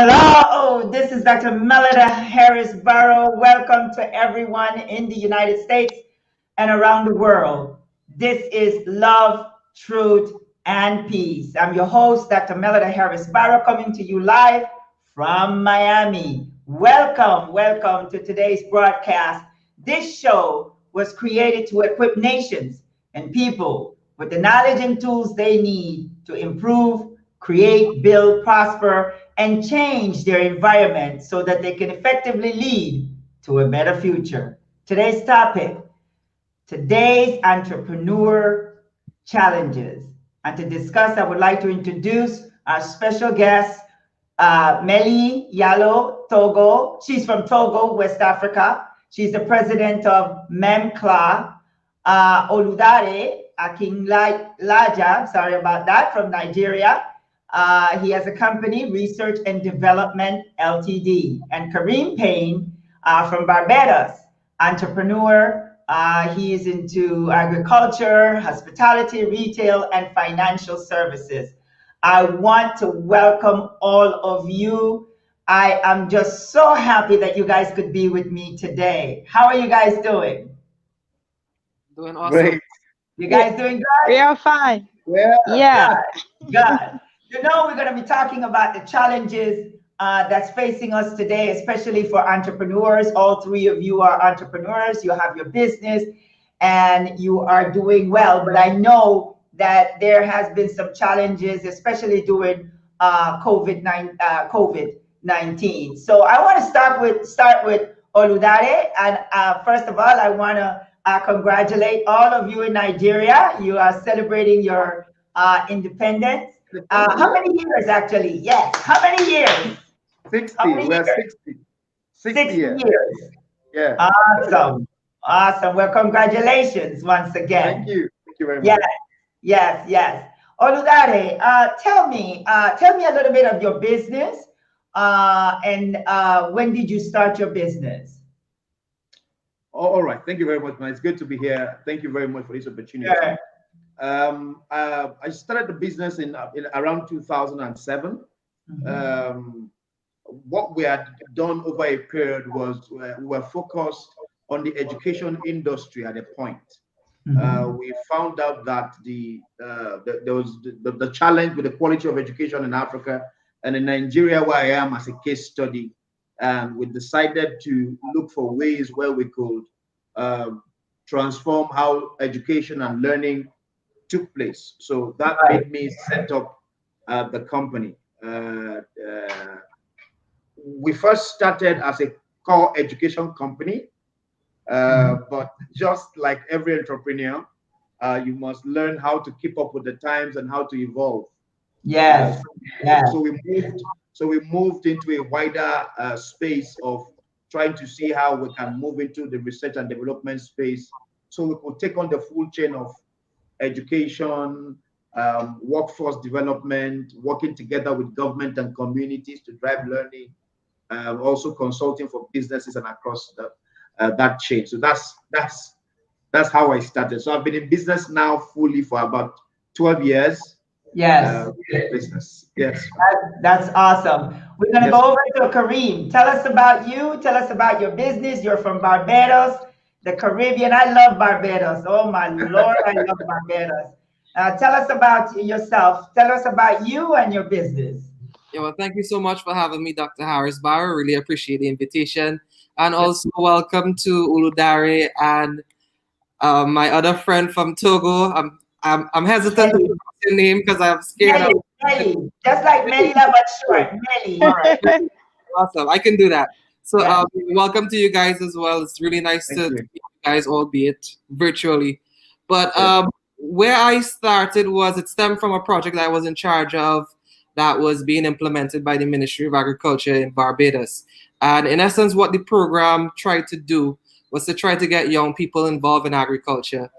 Hello, this is Dr. Melida Harris Barrow. Welcome to everyone in the United States and around the world. This is Love, Truth, and Peace. I'm your host, Dr. Melida Harris Barrow, coming to you live from Miami. Welcome to today's broadcast. This show was created to equip nations and people with the knowledge and tools they need to improve, create, build, prosper, and change their environment so that they can effectively lead to a better future. Today's topic, today's entrepreneur challenges. And to discuss, I would like to introduce our special guest, Meli Yalo Togo. She's from Togo, West Africa. She's the president of MEMCLA. Oludare Akinlaja, sorry about that, from Nigeria. He has a company, Research and Development Ltd. And Kareem Payne from Barbados, entrepreneur. He is into agriculture, hospitality, retail, and financial services. I want to welcome all of you. I am just so happy that you guys could be with me today. How are you guys doing? Doing awesome. Great. You guys doing good? We are fine. Yeah. Good. You know, we're going to be talking about the challenges that's facing us today, especially for entrepreneurs. All three of you are entrepreneurs. You have your business and you are doing well. But I know that there has been some challenges, especially during COVID-19. So I want to start with Oludare. And first of all, I want to congratulate all of you in Nigeria. You are celebrating your independence. How many years actually? Yes. How many years? 60. We're We're 60. 60 years. Yeah. Awesome. Well, congratulations once again. Thank you. Thank you very much. Yes. Oludare, tell me a little bit of your business and when did you start your business? All right. Thank you very much, man. It's good to be here. Thank you very much for this opportunity. Sure. I started the business in around 2007. Mm-hmm. What we had done over a period was we were focused on the education industry at a point. Mm-hmm. We found out that there was the challenge with the quality of education in Africa, and in Nigeria, where I am as a case study, and we decided to look for ways where we could transform how education and learning took place. So that made me set up the company. We first started as a core education company, but just like every entrepreneur, you must learn how to keep up with the times and how to evolve. Yes. So we moved into a wider space of trying to see how we can move into the research and development space, so we could take on the full chain of education, workforce development, working together with government and communities to drive learning, also consulting for businesses and across that chain. So that's how I started. So I've been in business now fully for about 12 years. Yes. Business. Yes. That's awesome. We're going to go over to Kareem. Tell us about you. Tell us about your business. You're from Barbados, the Caribbean. I love Barbados. Oh my Lord, I love Barbados. Tell us about yourself. Tell us about you and your business. Yeah, well, thank you so much for having me, Dr. Harris Barrow. Really appreciate the invitation. And also welcome to Oludare and my other friend from Togo. I'm hesitant to pronounce your name because I'm scared. Meli. Just like Melila, but short. Meli. All right. Awesome. I can do that. So welcome to you guys as well. It's really nice to meet you guys, albeit virtually. But where I started it stemmed from a project that I was in charge of that was being implemented by the Ministry of Agriculture in Barbados. And in essence, what the program tried to do was to try to get young people involved in agriculture,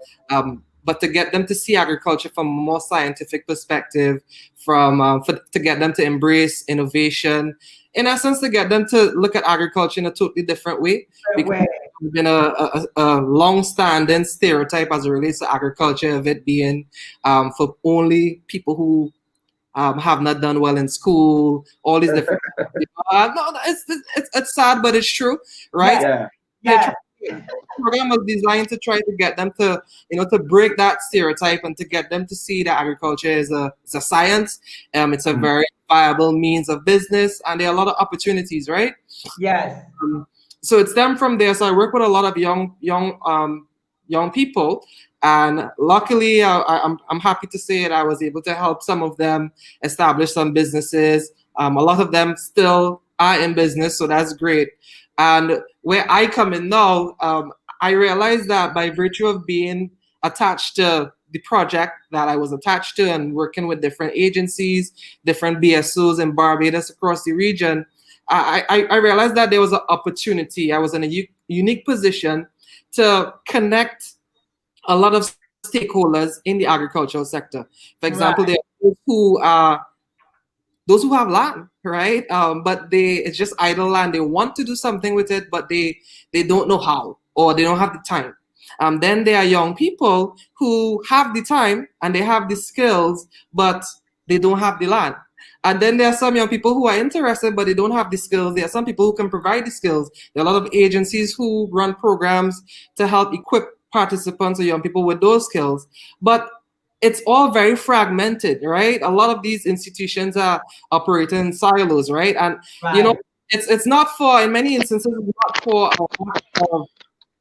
but to get them to see agriculture from a more scientific perspective, to get them to embrace innovation, in essence, to get them to look at agriculture in a totally different way. Because there's been a long-standing stereotype as it relates to agriculture of it being for only people who have not done well in school, all these different. No, it's sad, but it's true, right? Yeah. Yeah. The program was designed to try to get them to, to break that stereotype and to get them to see that agriculture is a science. It's a very viable means of business, and there are a lot of opportunities, right? Yes. So it's them from there. So I work with a lot of young people, and luckily, I'm happy to say that I was able to help some of them establish some businesses. A lot of them still are in business, so that's great. And where I come in now, I realized that by virtue of being attached to the project that I was attached to and working with different agencies, different BSOs in Barbados across the region, I realized that there was an opportunity. I was in a unique position to connect a lot of stakeholders in the agricultural sector. For example, Right. there are those who have land, right? But it's just idle land. They want to do something with it, but they don't know how, or they don't have the time. Then there are young people who have the time and they have the skills, but they don't have the land. And then there are some young people who are interested, but they don't have the skills. There are some people who can provide the skills. There are a lot of agencies who run programs to help equip participants or young people with those skills. But it's all very fragmented, right? A lot of these institutions are operating in silos, right? And Right. it's not for, in many instances, it's not for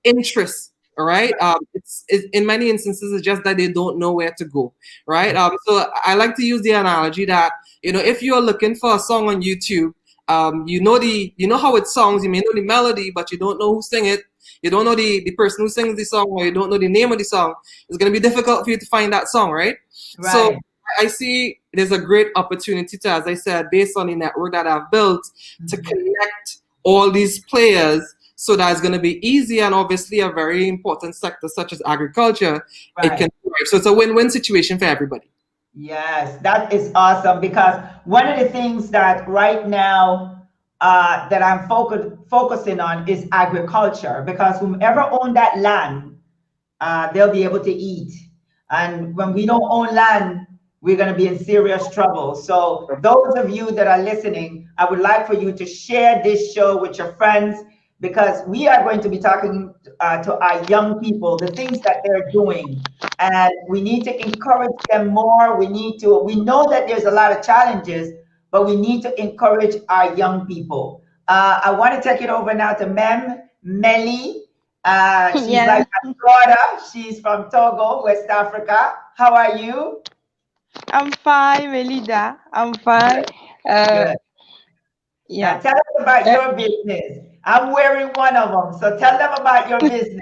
interest, all right? It's in many instances it's just that they don't know where to go, right? So I like to use the analogy that if you're looking for a song on YouTube, you know how it songs, you may know the melody, but you don't know who sing it. You don't know the person who sings the song, or you don't know the name of the song. It's going to be difficult for you to find that song, right? So Right. I see there's a great opportunity to, as I said, based on the network that I've built, to connect all these players, so that it's going to be easy, and obviously a very important sector such as agriculture, it can thrive. So it's a win-win situation for everybody. Yes, that is awesome, because one of the things that right now that I'm focusing on is agriculture, because whomever own that land, they'll be able to eat. And when we don't own land, we're going to be in serious trouble. So those of you that are listening, I would like for you to share this show with your friends, because we are going to be talking to our young people, the things that they're doing, and we need to encourage them more. We know that there's a lot of challenges, but we need to encourage our young people. I want to take it over now to Melly. She's Yeah, like my daughter. She's from Togo, West Africa. How are you? I'm fine, Melinda. I'm fine. Uh, Good. yeah. Tell us about Uh, your business. I'm wearing one of them, so tell them about your business.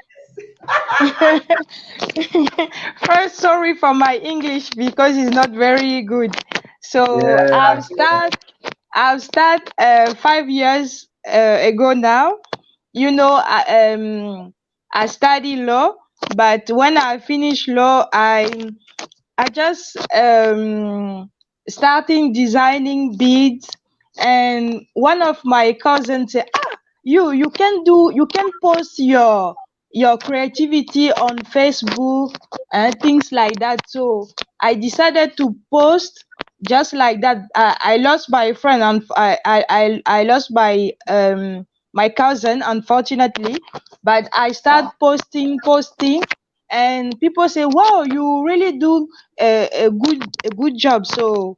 First, sorry for my English because it's not very good. So Yeah. I've start 5 years ago now. You know, I study law, but when I finish law, I just starting designing beads, and one of my cousins said, "Ah, you can post your creativity on Facebook and things like that." So I decided to post just like that. I lost my friend, and I lost my cousin, unfortunately, but I start posting, and people say, "Wow, you really do a good job." So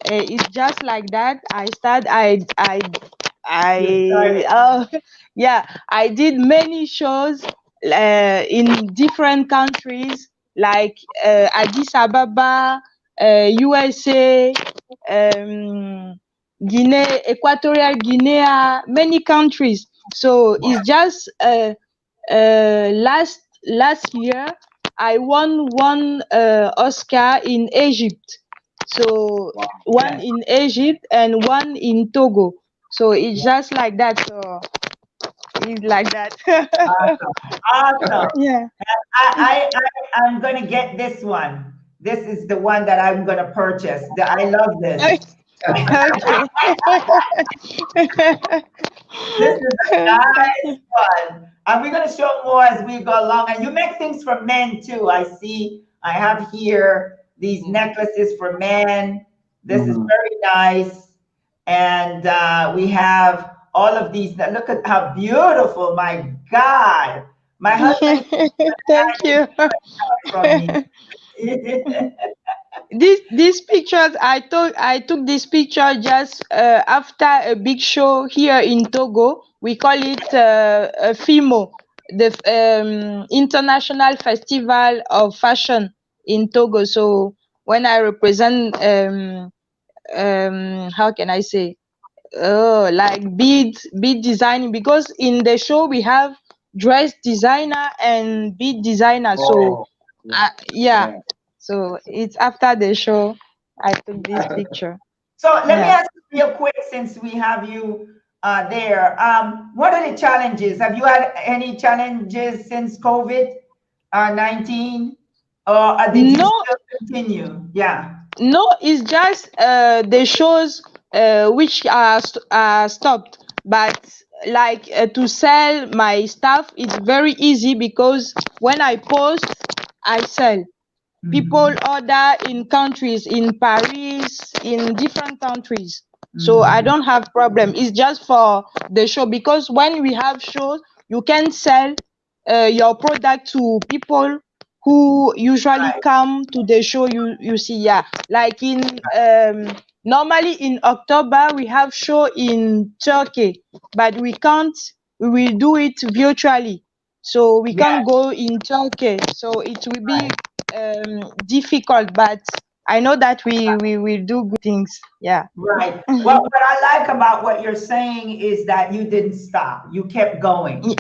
it's just like that. You I started. yeah, I did many shows in different countries like Addis Ababa, USA, Guinea, Equatorial Guinea, many countries. So it's just last year I won one Oscar in Egypt. So Wow. one Yes. in Egypt and one in Togo. So it's just like that. So it's like that. Awesome. Awesome. Yeah. I'm gonna get this one. This is the one that I'm gonna purchase. I love this. Okay. This is a nice one. And we're going to show more as we go along. And you make things for men too. I see, I have here these necklaces for men. This is very nice. And we have all of these. Now look at how beautiful. My God. My husband Thank you. from me. These pictures I took this picture just after a big show here in Togo. We call it a FIMO, the International Festival of Fashion in Togo. So when I represent how can I say, like bead designing, because in the show we have dress designer and bead designer. So Oh, yeah, yeah. so it's after the show I took this picture. So let me Yeah. ask you real quick, since we have you there. What are the challenges? Have you had any challenges since COVID-19, or did you No, still continue? Yeah. no, it's just the shows which are stopped. But like to sell my stuff, it's very easy because when I post, I sell. People Mhm. order in countries, in Paris, in different countries. So I Mhm. don't have problem. It's just for the show, because when we have shows, you can sell your product to people who usually Right. come to the show. You see, yeah, like in normally in October we have show in Turkey, but we can't. We will do it virtually, so we Yeah. can't go in Turkey. So it will be Right. difficult, but I know that we will do good things. Yeah. Right. Well, what I like about what you're saying is that you didn't stop. You kept going. Y-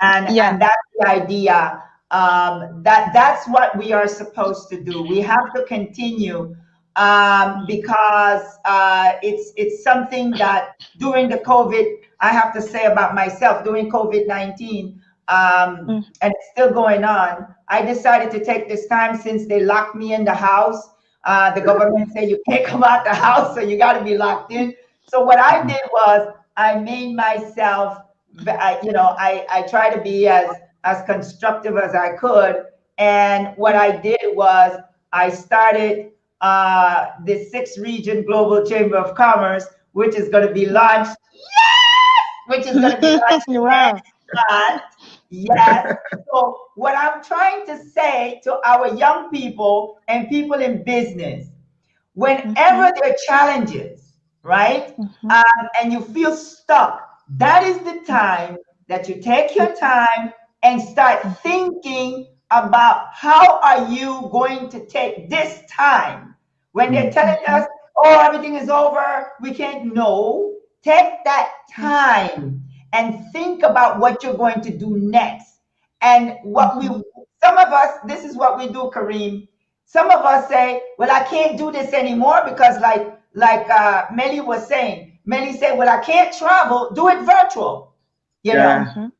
And yeah. that's the idea. That's what we are supposed to do. We have to continue, because it's something that during the COVID, I have to say about myself, during COVID-19, Mm. and it's still going on. I decided to take this time, since they locked me in the house. The government said you can't come out the house, so you got to be locked in. So what I did was I made myself, I try to be as constructive as I could. And what I did was I started the sixth region Global Chamber of Commerce, which is going to be launched, which is going to be launched Wow. next month. Yes. So what I'm trying to say to our young people and people in business, Mhm, whenever there are challenges, right? mhm, And you feel stuck, that is the time that you take your time and start mhm, thinking about how are you going to take this time when they're telling mhm, us, oh, everything is over, we can't. No, take that mhm, time and think about what you're going to do next. And what we, mhm, some of us, this is what we do, Kareem. Some of us say, well, I can't do this anymore because like Melly was saying, Melly said, well, I can't travel, do it virtual, you know. Yeah. mhm,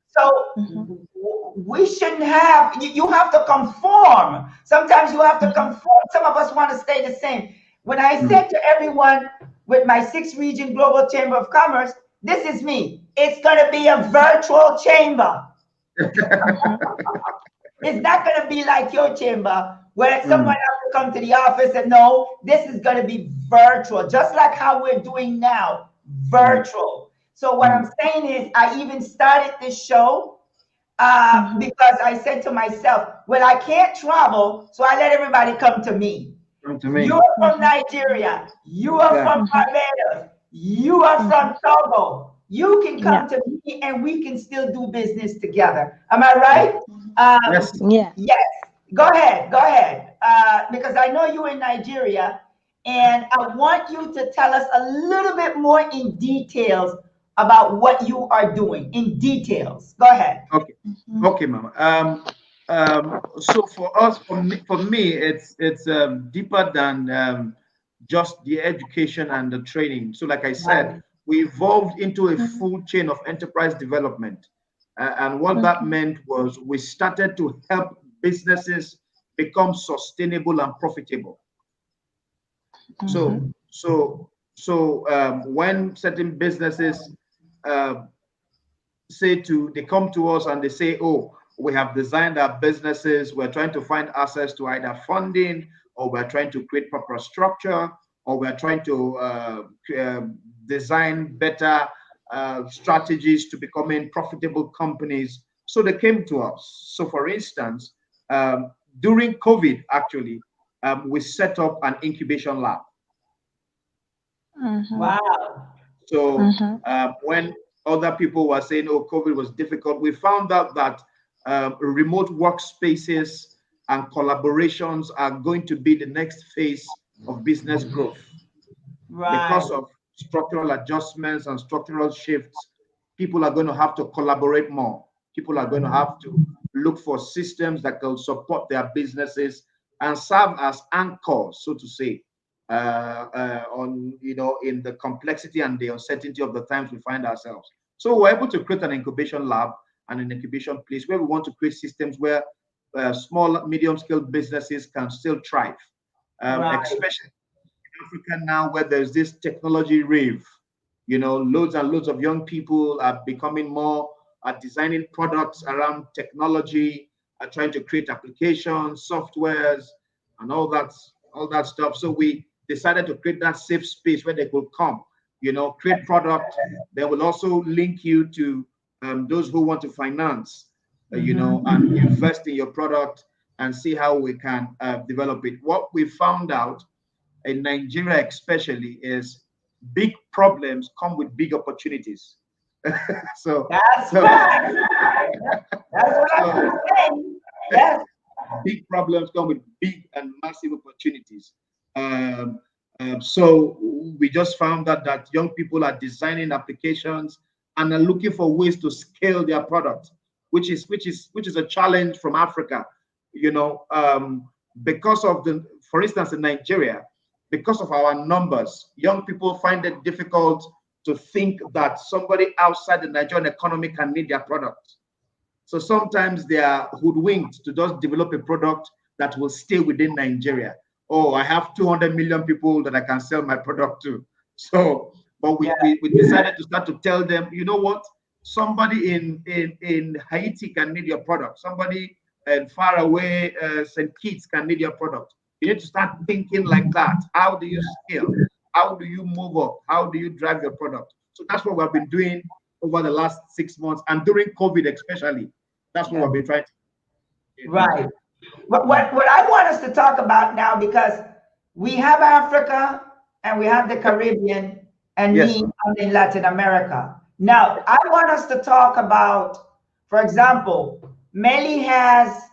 mhm, So we shouldn't have, you have to conform. Sometimes you have to mhm, conform. Some of us want to stay the same. When I Mm. said to everyone with my sixth region Global Chamber of Commerce, this is me. It's going to be a virtual chamber. mhm, It's not going to be like your chamber where someone Mm. has to come to the office. And no, this is going to be virtual, just like how we're doing now, Mm. virtual. So what Mm. I'm saying is, I even started this show mhm. because I said to myself, well, I can't travel, so I let everybody come to me. Come to me. You are from Mhm, Nigeria. You are Yeah. from mhm, Barbados. You are mhm. from Togo. You can Yeah. come to me and we can still do business together. Am I Yeah. right? Yes. Yeah. Yes. Go ahead. Go ahead. Because I know you're in Nigeria, and I want you to tell us a little bit more in details about what you are doing in details. Go ahead. Okay. Mhm, Okay, Mama. So for me, it's deeper than just the education and the training. So, like I said, Right. we evolved into a mhm, full chain of enterprise development, and what that mhm, meant was we started to help businesses become sustainable and profitable. mhm, So, so when certain businesses uh, they come to us and they say, oh, we have designed our businesses, we're trying to find access to either funding, or we're trying to create proper structure, or we're trying to design better strategies to becoming profitable companies. So they came to us. So, for instance, during COVID, actually, we set up an incubation lab. Wow. So when other people were saying, "Oh, COVID was difficult," we found out that remote workspaces and collaborations are going to be the next phase of business growth. Right. Because of structural adjustments and structural shifts, people are going to have to collaborate more. People are going to have to look for systems that can support their businesses and serve as anchors, so to say, on in the complexity and the uncertainty of the times we find ourselves. So we're able to create an incubation lab and an incubation place where we want to create systems where small, medium-scale businesses can still thrive, Right. especially in Africa now, where there's this technology rave. Loads and loads of young people are becoming more, are designing products around technology, are trying to create applications, softwares, and all that stuff. So we decided to create that safe space where they could come, create product. They will also link you to those who want to finance, and invest in your product and see how we can develop it. What we found out in Nigeria, especially, is big problems come with big opportunities. so That's right. That's what I'm saying. Yes. Big problems come with big and massive opportunities. So we just found that young people are designing applications and are looking for ways to scale their product, which is a challenge from Africa. Because of for instance, in Nigeria, because of our numbers, young people find it difficult to think that somebody outside the Nigerian economy can need their product. So sometimes they are hoodwinked to just develop a product that will stay within Nigeria. Oh, I have 200 million people that I can sell my product to. So, but we decided to start to tell them, you know what? Somebody in Haiti can need your product. Somebody far away, St. Kitts can need your product. You need to start thinking like that. How do you scale? How do you move up? How do you drive your product? So that's what we've been doing over the last 6 months, and during COVID especially. That's what we've been trying to do. Right. What I want us to talk about now, because we have Africa and we have the Caribbean, and Yes. I'm in Latin America. Now, I want us to talk about, for example, Melly has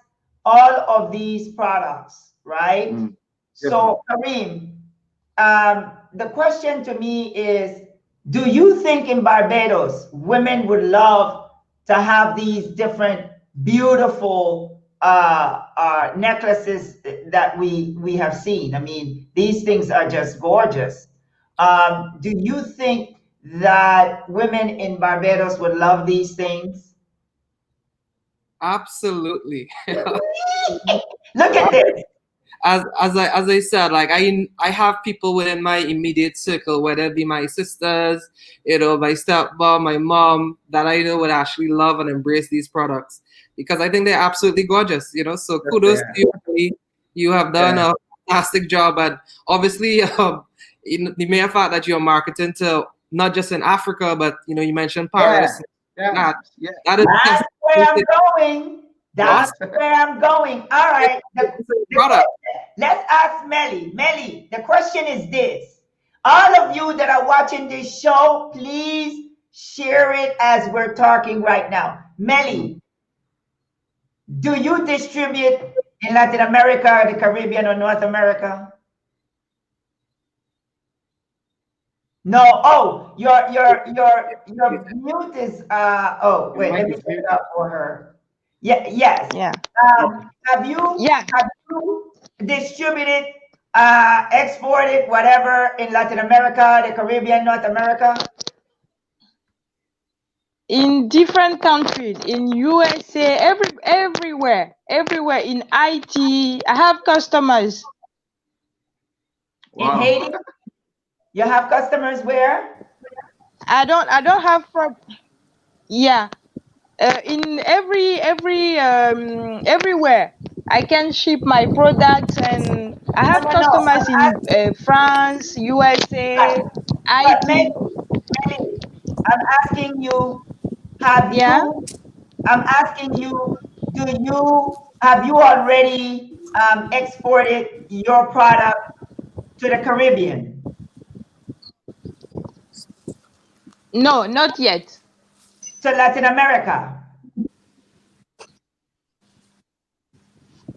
all of these products, right? Yes, So, Kareem, the question to me is, do you think in Barbados women would love to have these different beautiful necklaces that we have seen? I mean, these things are just gorgeous. Do you think that women in Barbados would love these things? Absolutely. Look at this. As I said, like I have people within my immediate circle, whether it be my sisters, my stepmom, my mom, that I know would actually love and embrace these products because I think they're absolutely gorgeous. So kudos to you. Really. You have done a fantastic job, and obviously, the mere fact that you're marketing to not just in Africa, but you mentioned Paris. That is that's where I'm going. That's where I'm going. All right. Let's ask Melly. Melly, the question is this. All of you that are watching this show, please share it as we're talking right now. Melly, do you distribute in Latin America, the Caribbean, or North America? No. Oh, your mute is oh wait, let me put it up for her. Yeah, yes. Yeah. Have you distributed, exported, whatever in Latin America, the Caribbean, North America? In different countries, in USA, everywhere in IT, I have customers. Wow. In Haiti, you have customers where? I don't have in everywhere. I can ship my products, and I have No, no, no. customers in France, USA, But IT. Mary, I'm asking you, have Yeah. you, I'm asking you, have you already exported your product to the Caribbean, No, not yet. to Latin America?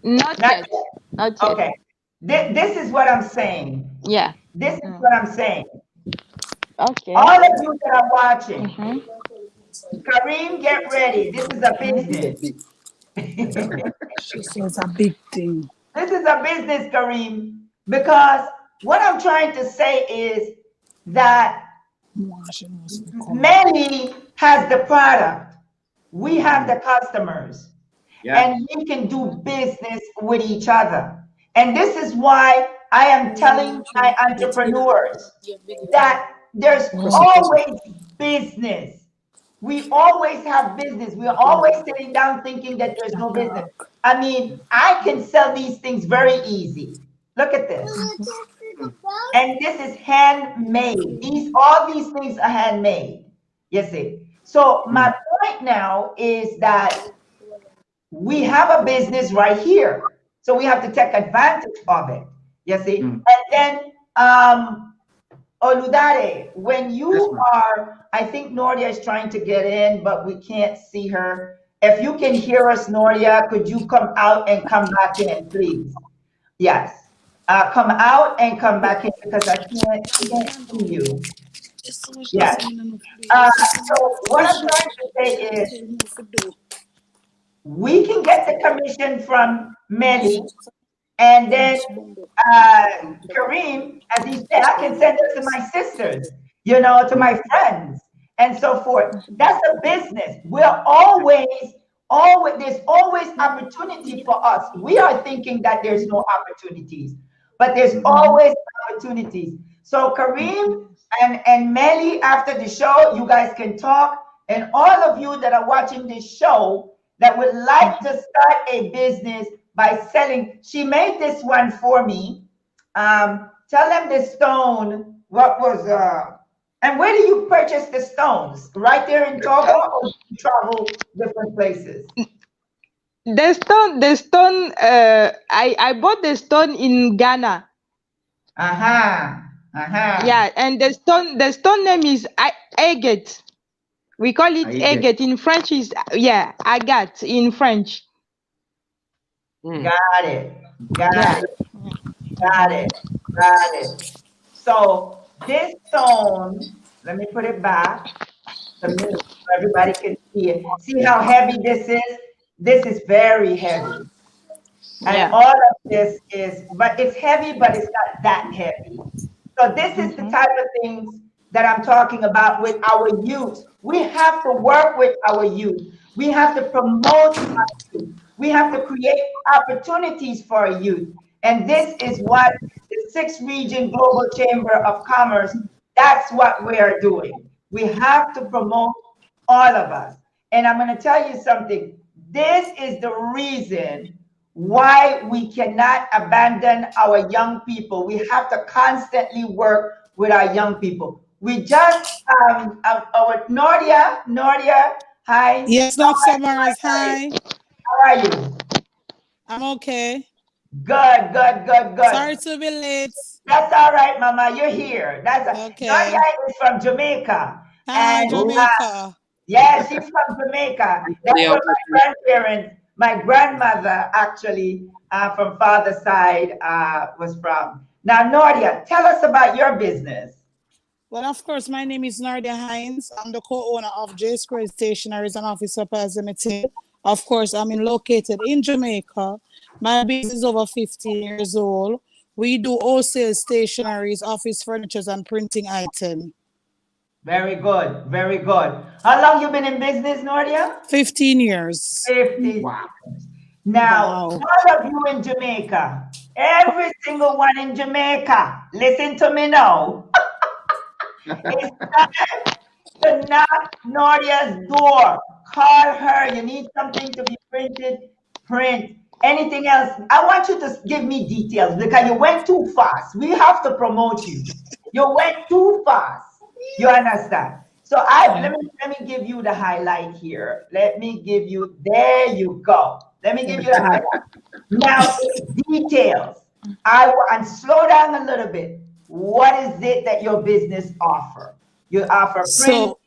Not Not yet. yet. Not yet. Okay. This is what I'm saying. Yeah. This is what I'm saying. Okay. All of you that are watching, Mm-hmm. Kareem, get ready. This is a business. She says a big thing. This is a business, Kareem, because what I'm trying to say is that Melly has the product. We have the customers. Yeah. And we can do business with each other. And this is why I am telling my entrepreneurs that there's always business. We always have business. We're always sitting down thinking that there's no business. I mean, I can sell these things very easy. Look at this. And this is handmade. All these things are handmade. You see. So my point now is that we have a business right here. So we have to take advantage of it. You see? And then Oludare, when you are, I think Nordia is trying to get in, but we can't see her. If you can hear us, Nordia, could you come out and come back in, please? Yes. Come out and come back in because I can't see you. Yes. So what I'm trying to say is we can get the commission from Melly, and then Kareem, as he said, I can send it to my sisters, to my friends, and so forth. That's a business. We're there's always opportunity for us. We are thinking that there's no opportunities, but there's always opportunities. So Kareem and Melly, after the show, you guys can talk, and all of you that are watching this show that would like to start a business by selling. She made this one for me. Tell them the stone, what was, and where do you purchase the stones? Right there in Togo, or do you travel different places? The stone, I bought the stone in Ghana. Yeah, and the stone name is agate. We call it agate. In French is agate in French. Got it. Got it. So this stone, let me put it back so everybody can see it. See how heavy this is? This is very heavy. And all of this but it's heavy, but it's not that heavy. So this is the type of things that I'm talking about with our youth. We have to work with our youth. We have to promote our youth. We have to create opportunities for our youth. And this is what the 6th Region Global Chamber of Commerce, that's what we are doing. We have to promote all of us. And I'm going to tell you something. This is the reason why we cannot abandon our young people. We have to constantly work with our young people. We just, our Nordia, hi. Yes, Dr. Mars, hi. How are you? I'm okay. Good. Sorry to be late. That's all right, Mama. You're here. Okay. Nordia is from Jamaica. Hi, Jamaica. Yeah, she's from Jamaica. That's where my grandparents, my grandmother actually from father's side was from. Now, Nordia, tell us about your business. Well, of course, my name is Nordia Hines. I'm the co-owner of J Square Stationeries and Office Supplies Limited. Of course, I'm located in Jamaica. My business is over 15 years old. We do wholesale stationeries, office furnitures, and printing items. Very good. How long you been in business, Nordia? 15 years. 15. Wow. Now, all of you in Jamaica, every single one in Jamaica, listen to me now. It's time to knock Nordia's door. Call her. You need something to be printed, print. Anything else? I want you to give me details because you went too fast. We have to promote you. You went too fast. You understand? So let me give you the highlight here. Let me give you, there you go. Let me give you the highlight. Now, details. And slow down a little bit. What is it that your business offer? You offer printing. So,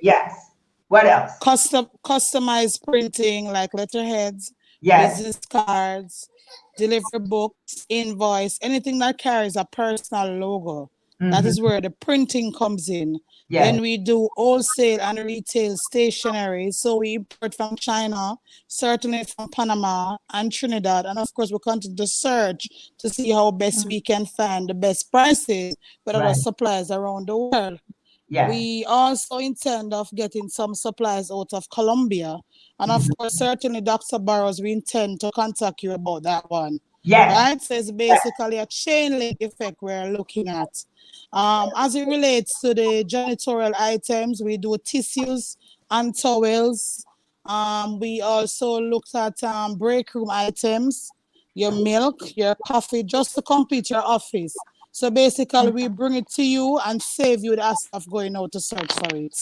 Yes. What else? Customized printing like letterheads, Yes. business cards, delivery books, invoice, anything that carries a personal logo. That is where the printing comes in. Yes. Then we do wholesale and retail stationery. So we import from China, certainly from Panama and Trinidad. And of course, we continue to search to see how best we can find the best prices with other suppliers around the world. Yes. We also intend of getting some supplies out of Colombia. And of course, certainly, Dr. Barrows, we intend to contact you about that one. Yes. Right? So it's basically a chain link effect we're looking at. As it relates to the janitorial items, we do tissues and towels. We also looked at break room items, your milk, your coffee, just to complete your office. So basically, we bring it to you and save you the hassle of going out to search for it.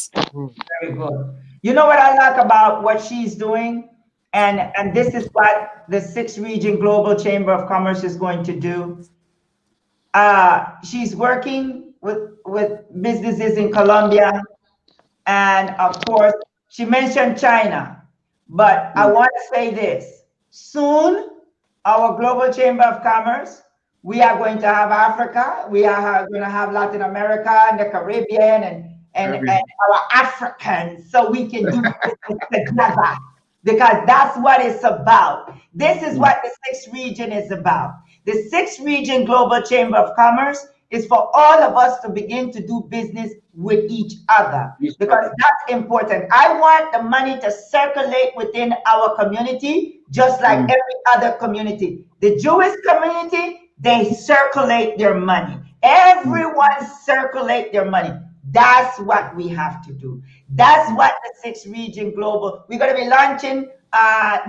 Very good. You know what I like about what she's doing? And this is what the 6th Region Global Chamber of Commerce is going to do. She's working with businesses in Colombia. And of course, she mentioned China. But I want to say this. Soon, our Global Chamber of Commerce, we are going to have Africa. We are going to have Latin America and the Caribbean and our Africans, so we can do business together, because that's what it's about. This is what the 6th region is about. The 6th Region Global Chamber of Commerce is for all of us to begin to do business with each other, because that's important. I want the money to circulate within our community, just like every other community. The Jewish community, they circulate their money. Everyone circulate their money. That's what we have to do. That's what the 6th Region Global, we're going to be launching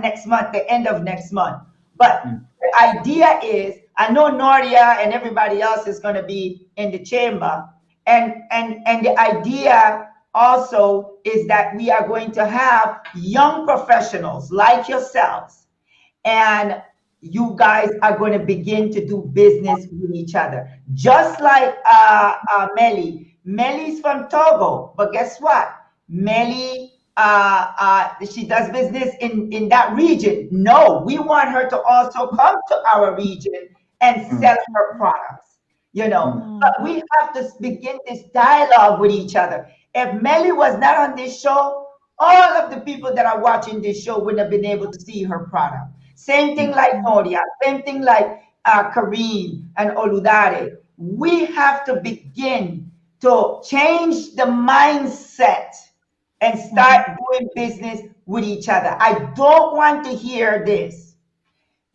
next month, the end of next month. But the idea is, I know Nordia and everybody else is going to be in the chamber. And the idea also is that we are going to have young professionals like yourselves, and you guys are going to begin to do business with each other. Just like Melly. Melly's from Togo, but guess what? Melly, she does business in that region. No, we want her to also come to our region and sell her products, you know. But we have to begin this dialogue with each other. If Melly was not on this show, all of the people that are watching this show wouldn't have been able to see her product. Same thing like Nodia, same thing like Kareem and Oludare. We have to begin to change the mindset and start doing business with each other. I don't want to hear this.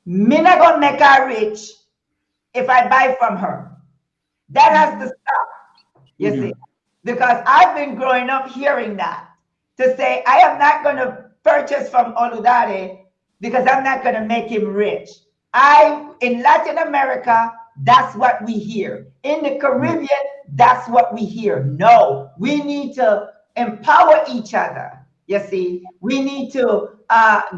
Me not gonna make her rich if I buy from her. That has to stop, you see. Because I've been growing up hearing that. To say, I am not gonna purchase from Oludare because I'm not gonna make him rich. In Latin America, that's what we hear. In the Caribbean, that's what we hear. No, we need to empower each other. You see, we need to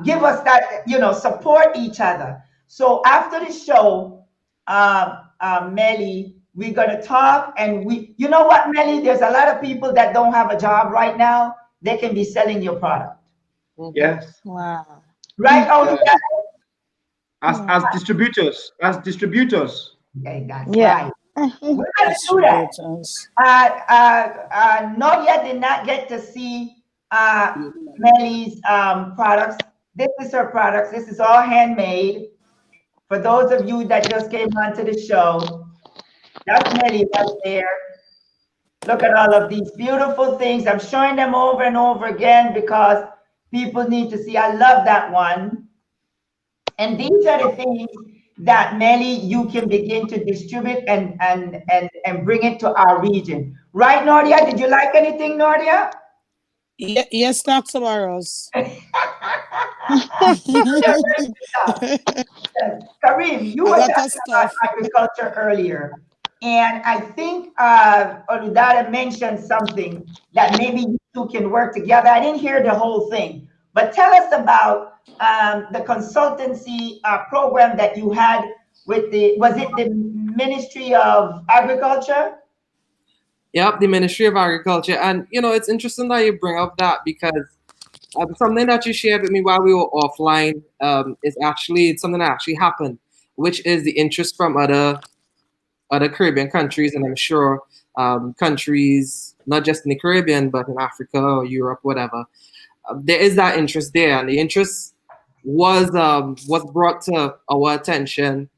give us that, you know, support each other. So after the show, Melly, we're gonna talk, and you know what, Melly? There's a lot of people that don't have a job right now. They can be selling your product. Yes. Wow. Right? As distributors. Okay, that's Yeah. right. We're gonna do that. Nodia did not get to see Melly's products. This is her products. This is all handmade. For those of you that just came onto the show, that's Melly right there. Look at all of these beautiful things. I'm showing them over and over again because people need to see. I love that one. And these are the things that Melly, you can begin to distribute and bring it to our region. Right, Nordia? Did you like anything, Nordia? Yes, Dr. Barrows. You're very good. Yes. Kareem, you A were lot of talking about stuff. agriculture earlier, and I think Oludare mentioned something that maybe you two can work together. I didn't hear the whole thing, but tell us about the consultancy program that you had with was it the Ministry of Agriculture? Yep, the Ministry of Agriculture. And, it's interesting that you bring up that because something that you shared with me while we were offline it's something that actually happened, which is the interest from other Caribbean countries, and I'm sure countries not just in the Caribbean but in Africa or Europe, whatever. There is that interest there, and the interest was brought to our attention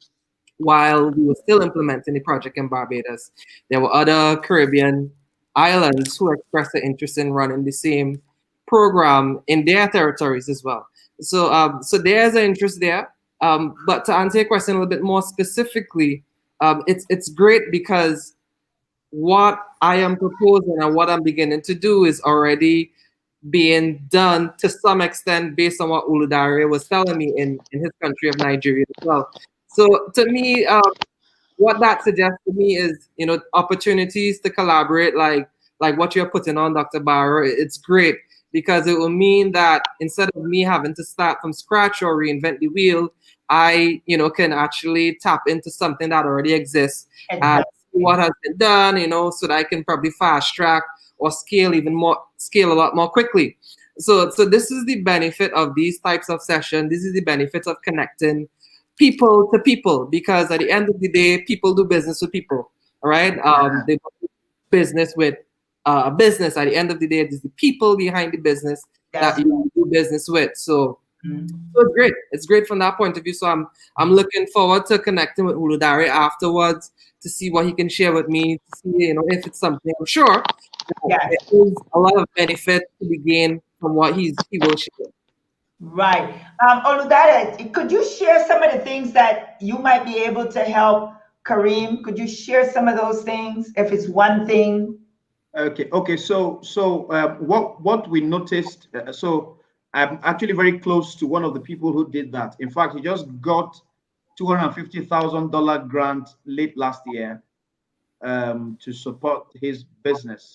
while we were still implementing the project in Barbados. There were other Caribbean islands who expressed an interest in running the same program in their territories as well. So there's an interest there. But to answer your question a little bit more specifically, it's great because what I am proposing and what I'm beginning to do is already being done to some extent based on what Uludare was telling me in his country of Nigeria as well. So to me, what that suggests to me is, opportunities to collaborate, like what you're putting on, Dr. Barrow. It's great because it will mean that instead of me having to start from scratch or reinvent the wheel, I, can actually tap into something that already exists and see what has been done, so that I can probably fast track or scale a lot more quickly. So this is the benefit of these types of sessions. This is the benefit of connecting people to people, because at the end of the day, people do business with people. All right. They do business with a business. At the end of the day, it is the people behind the business that you do business with. So it's great. It's great from that point of view. So I'm looking forward to connecting with Uludare afterwards to see what he can share with me, to see, if it's something. I'm sure there is a lot of benefit to be gained from what he will share. Right. Oludare, could you share some of the things that you might be able to help Kareem? Could you share some of those things if it's one thing? Okay. So what we noticed. So I'm actually very close to one of the people who did that. In fact, he just got $250,000 grant late last year to support his business.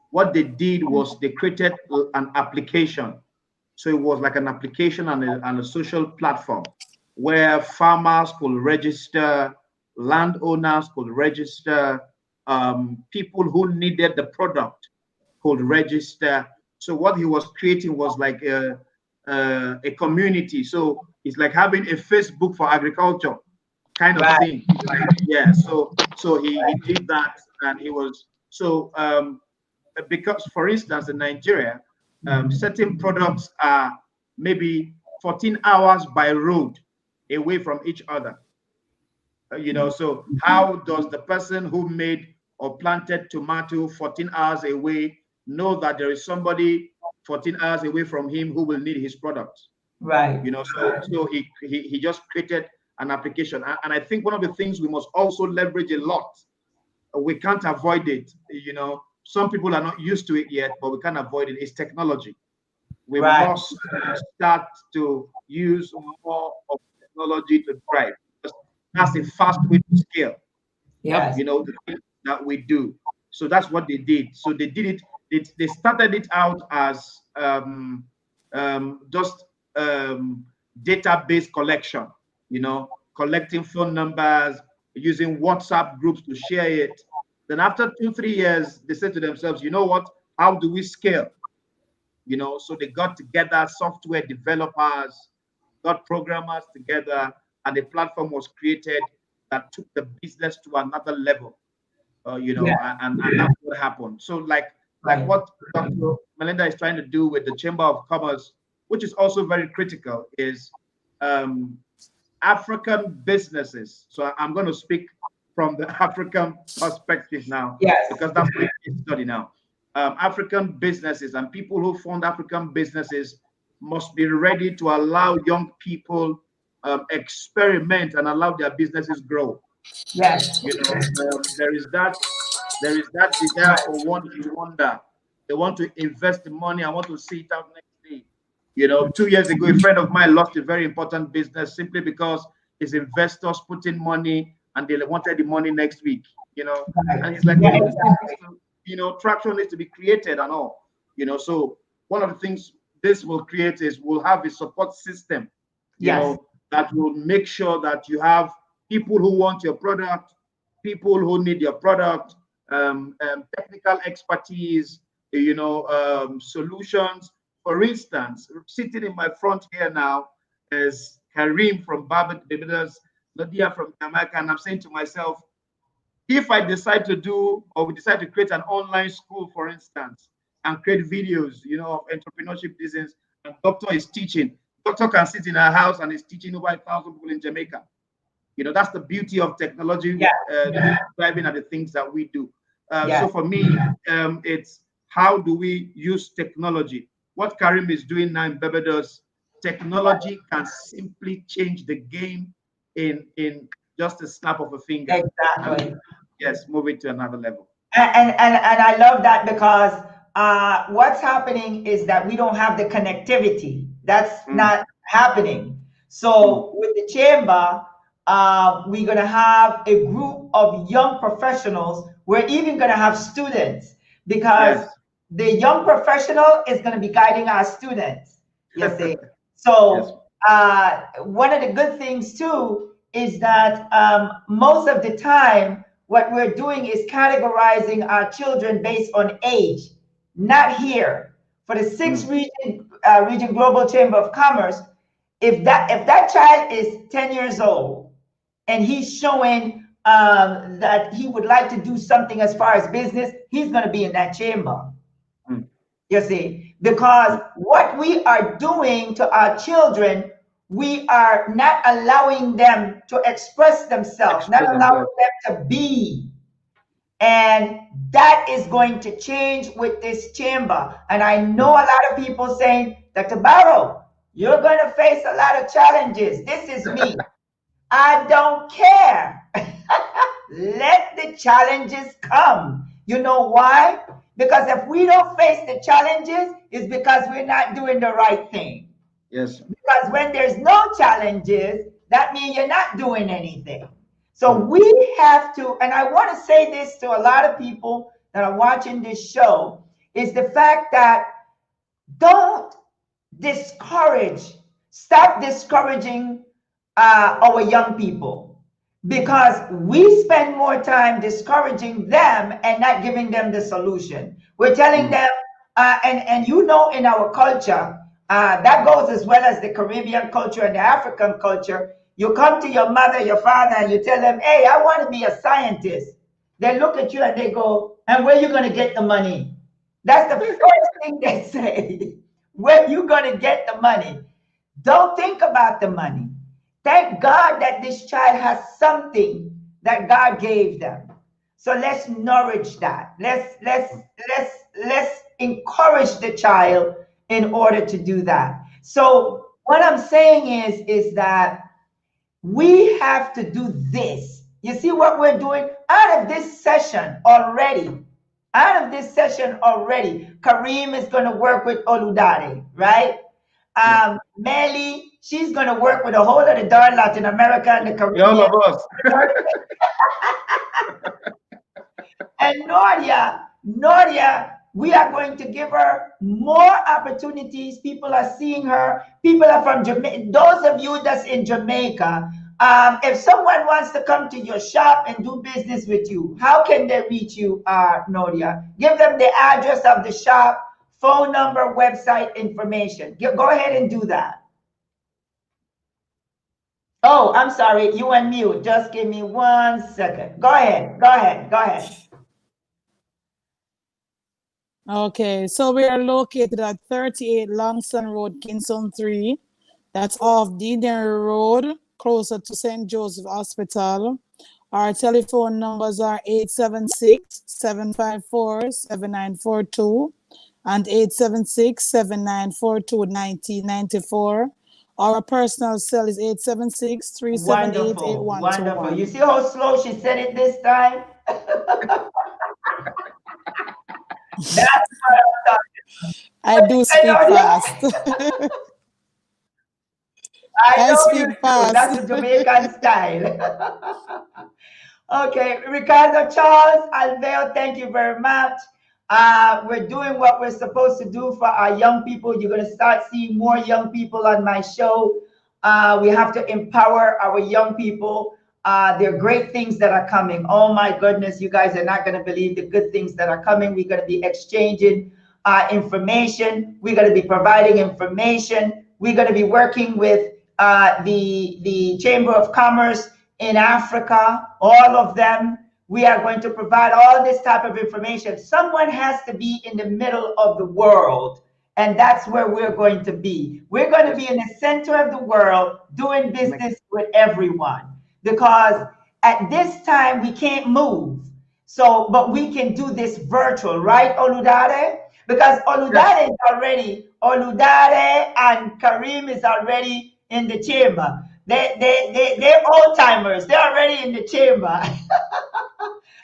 What they did was they created an application. So it was like an application and a social platform where farmers could register, landowners could register, people who needed the product could register. So what he was creating was like a community. So it's like having a Facebook for agriculture kind of thing. Like, yeah. So he did that, and he was because, for instance, in Nigeria, certain products are maybe 14 hours by road away from each other. So how does the person who made or planted tomato 14 hours away know that there is somebody 14 hours away from him who will need his product? Right. So he just created an application. And I think one of the things we must also leverage a lot, we can't avoid it, some people are not used to it yet, but we can't avoid it, is technology. We must start to use more of technology to drive. That's a fast way to scale. Yes. The things that we do. So that's what they did. So they did it. They started it out as just database collection. Collecting phone numbers, using WhatsApp groups to share it. Then after 2-3 years, they said to themselves, you know what? How do we scale? So they got together, software developers, got programmers together, and a platform was created that took the business to another level. And that's what happened. So like what Dr. Melinda is trying to do with the Chamber of Commerce, which is also very critical, is African businesses. So I'm going to speak from the African perspective now, because that's what we study now. African businesses and people who fund African businesses must be ready to allow young people experiment and allow their businesses grow. Yes. There is that desire for one to wonder. They want to invest the money. I want to see it out next day. You know, 2 years ago, a friend of mine lost a very important business simply because his investors put in money and they wanted the money next week, you know. And he's like, Yeah, well, exactly. you know, traction needs to be created and all, you know. So one of the things this will create is we'll have a support system, you Yes. know, that will make sure that you have people who want your product, people who need your product, technical expertise, you know, solutions. For instance, sitting in my front here now is Kareem from Barbados, Nadia from Jamaica, and I'm saying to myself, if I decide to do, or we decide to create an online school, for instance, and create videos, you know, of entrepreneurship business, and doctor is teaching, doctor can sit in her house and is teaching over 1,000 people in Jamaica. You know, that's the beauty of technology, driving at the things that we do. So for me, it's how do we use technology? What Karim is doing now in Barbados, technology can simply change the game in just a snap of a finger. Exactly. Yes, move it to another level. And I love that because what's happening is that we don't have the connectivity. That's not happening. So with the chamber, we're going to have a group of young professionals. We're even going to have students because the young professional is going to be guiding our students. You see. So one of the good things too is that most of the time, what we're doing is categorizing our children based on age, not here. For the sixth region Global Chamber of Commerce, if that child is 10 years old and he's showing that he would like to do something as far as business, he's going to be in that chamber. You see, because what we are doing to our children, we are not allowing them to express themselves, not allowing them to be. And that is going to change with this chamber. And I know a lot of people saying, Dr. Barrow, you're going to face a lot of challenges. This is me. I don't care. Let the challenges come. You know why? Because if we don't face the challenges, it's because we're not doing the right thing. Yes. Because when there's no challenges, that means you're not doing anything. So we have to, and I want to say this to a lot of people that are watching this show, is the fact that don't discourage, stop discouraging our young people, because we spend more time discouraging them and not giving them the solution. We're telling them, and you know, in our culture, that goes as well as the Caribbean culture and the African culture. You come to your mother, your father, and you tell them, hey, I want to be a scientist. They look at you and they go, and where are you going to get the money? That's the first thing they say. Where you going to get the money? Don't think about the money. Thank God that this child has something that God gave them. So let's nourish that. Let's encourage the child in order to do that. So what I'm saying is that we have to do this. You see what we're doing out of this session already. Kareem is going to work with Oludare, right? Melly, she's going to work with a whole lot of darn Latin America and the Caribbean. All of us. And Nordia, we are going to give her more opportunities. People are seeing her. People are from Jamaica. Those of you that's in Jamaica, if someone wants to come to your shop and do business with you, how can they reach you, Nordia? Give them the address of the shop, phone number, website information. Go ahead and do that. Oh, I'm sorry, you went mute. Just give me 1 second. Go ahead. Okay, so we are located at 38 Langston Road, Kingston 3. That's off Dinery Road, closer to St. Joseph Hospital. Our telephone numbers are 876-754-7942 and 876-7942-1994. Our personal cell is 876-378-8121. Wonderful. You see how slow she said it this time? That's what I'm talking I do speak fast. I I know you speak do. fast. That's the Jamaican style. Okay, Ricardo Charles Alveo, thank you very much. We're doing what we're supposed to do for our young people. You're going to start seeing more young people on my show. We have to empower our young people. There are great things that are coming. Oh my goodness, you guys are not going to believe the good things that are coming. We're going to be exchanging information. We're going to be providing information. We're going to be working with the Chamber of Commerce in Africa, all of them. We are going to provide all this type of information. Someone has to be in the middle of the world, and that's where we're going to be. We're going to be in the center of the world doing business with everyone, because at this time we can't move. So, but we can do this virtual, right, Oludare? Because Oludare is already, Oludare and Kareem is already in the chamber. They're old timers. They're already in the chamber.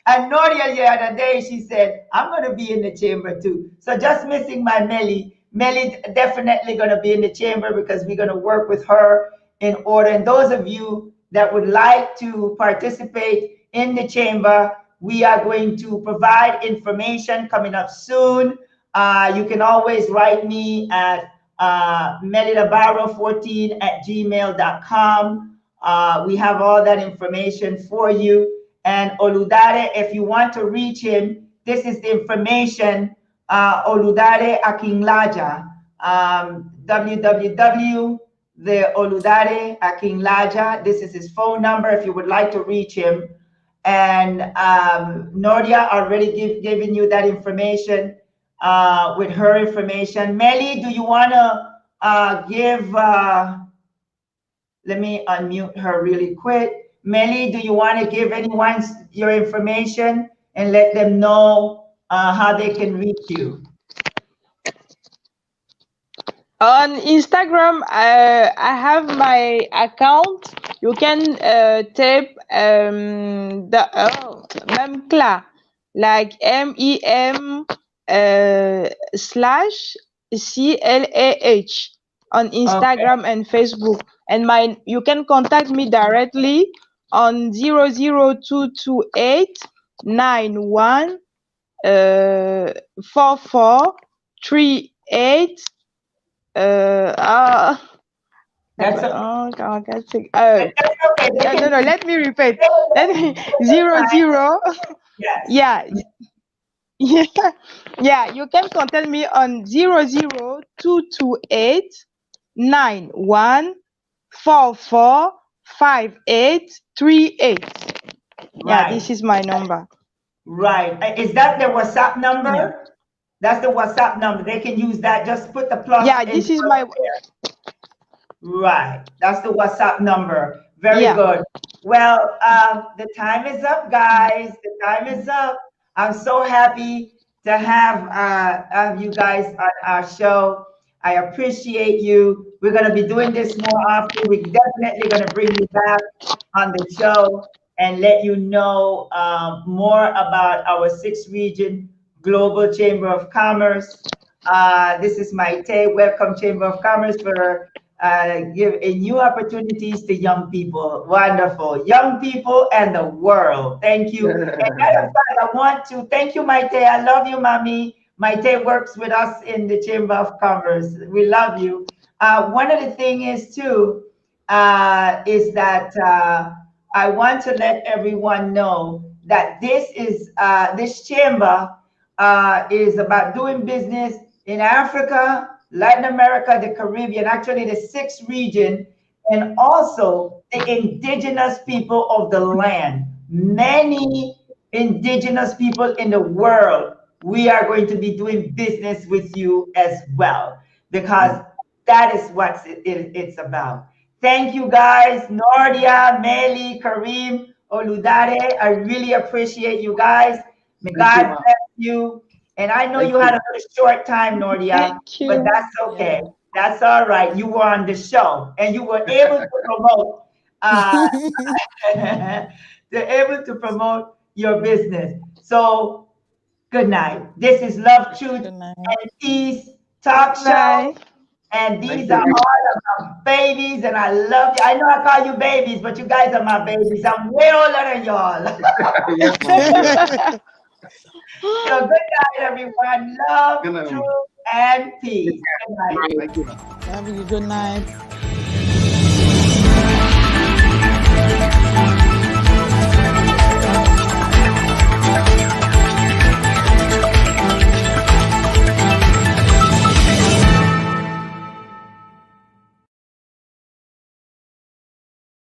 And Noria the other day, she said, I'm going to be in the chamber too. So just missing my Melly. Melly definitely going to be in the chamber, because we're going to work with her in order. And those of you that would like to participate in the chamber, we are going to provide information coming up soon. You can always write me at melidabaro14@gmail.com. We have all that information for you. And Oludare, if you want to reach him, this is the information. Oludare Akinlaja, www. The Oludare Akinlaja. This is his phone number if you would like to reach him. And Noria already given you that information with her information. Melly, do you want to give, let me unmute her really quick. Melly, do you want to give anyone your information and let them know how they can reach you? On Instagram, I have my account. You can type Memcla, like MEM /CLAH on Instagram and Facebook. And you can contact me directly on 00228 91 4438. That's okay. Oh God, That's okay. no, let me repeat. Let me 00. Yes. Yeah. You can contact me on 00228 91 445838. Yeah, this is my number. Right. Is that the WhatsApp number? Yeah. That's the WhatsApp number. They can use that. Just put the plus. Yeah, this is my. Right. That's the WhatsApp number. Very good. Well, the time is up, guys. The time is up. I'm so happy to have you guys on our show. I appreciate you. We're going to be doing this more often. We're definitely going to bring you back on the show and let you know more about our 6th region Global Chamber of Commerce. This is Maite. Welcome, Chamber of Commerce, for giving new opportunities to young people. Wonderful. Young people and the world. Thank you. And matter of fact, I want to thank you, Maite. I love you, Mommy. Maite works with us in the Chamber of Commerce. We love you. One of the things is too, is that I want to let everyone know that this is this chamber is about doing business in Africa, Latin America, the Caribbean, actually the 6th region, and also the indigenous people of the land. Many indigenous people in the world, we are going to be doing business with you as well, because that is what it's about. Thank you guys, Nordia, Meli, Kareem, Oludare. I really appreciate you guys. May God bless you. And I know you had a little short time, Nordia, but that's okay. That's all right. You were on the show and you were able to promote your business. So Good night. This is Love, Truth, Good night. and Peace Talk Show. Bye. And these are all of my babies, and I love you. I know I call you babies, but you guys are my babies. I'm way older than y'all. Yes, ma'am. So good night, everyone. Love, Good night. truth, and peace. Good night. Thank you. Have a good night.